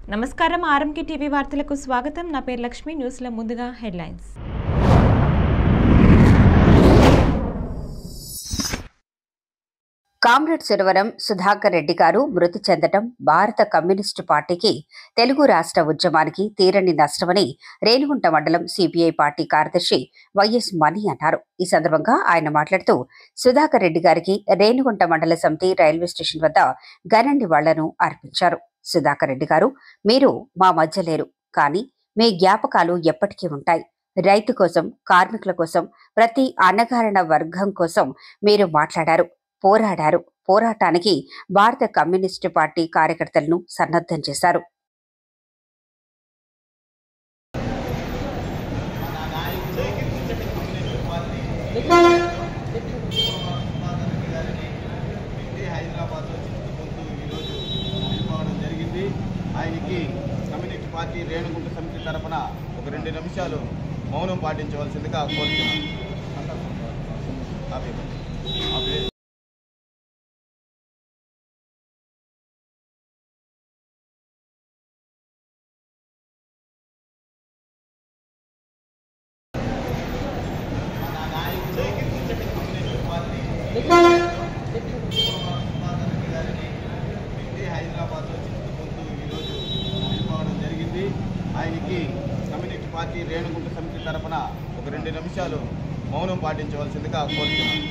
నమస్కారం RMK TV వార్తలకు స్వాగతం. నా పేరు లక్ష్మి. న్యూస్లో ముందుగా హెడ్లైన్స్. కామ్రేడ్ సురవరం సుధాకర్ రెడ్డి గారు మృతి చెందడం భారత కమ్యూనిస్టు పార్టీకి, తెలుగు రాష్ట్ర ఉద్యమానికి తీరని నష్టమని రేణిగుంట మండలం సిపిఐ పార్టీ కార్యదర్శి వైఎస్ మణి అన్నారు. ఈ సందర్భంగా ఆయన మాట్లాడుతూ సుధాకర్ రెడ్డి గారికి రేణిగుంట మండల సమితి రైల్వే స్టేషన్ వద్ద ఘన నివాళులను అర్పించారు. సుధాకర్ రెడ్డి గారు, మీరు మా మధ్య లేరు, కానీ మీ జ్ఞాపకాలు ఎప్పటికీ ఉంటాయి. రైతు కోసం, కార్మికుల కోసం, ప్రతి అణగారిన వర్గం కోసం మీరు మాట్లాడారు, పోరాడారు. పోరాటానికి భారత కమ్యూనిస్టు పార్టీ కార్యకర్తలను సన్నద్ధం చేశారు. ఆయనకి కమ్యూనిస్ట్ పార్టీ రేణుగుంట సమితి తరఫున ఒక 2 నిమిషాలు మౌనం పాటించవలసిందిగా కోరుతున్నాను. హైదరాబాద్లో చిక్కుకుంటూ ఈరోజు వెళ్ళిపోవడం జరిగింది. ఆయనకి కమ్యూనిస్ట్ పార్టీ రేణుగుంట సమితి తరఫున ఒక 2 నిమిషాలు మౌనం పాటించవలసిందిగా కోరుతున్నాను.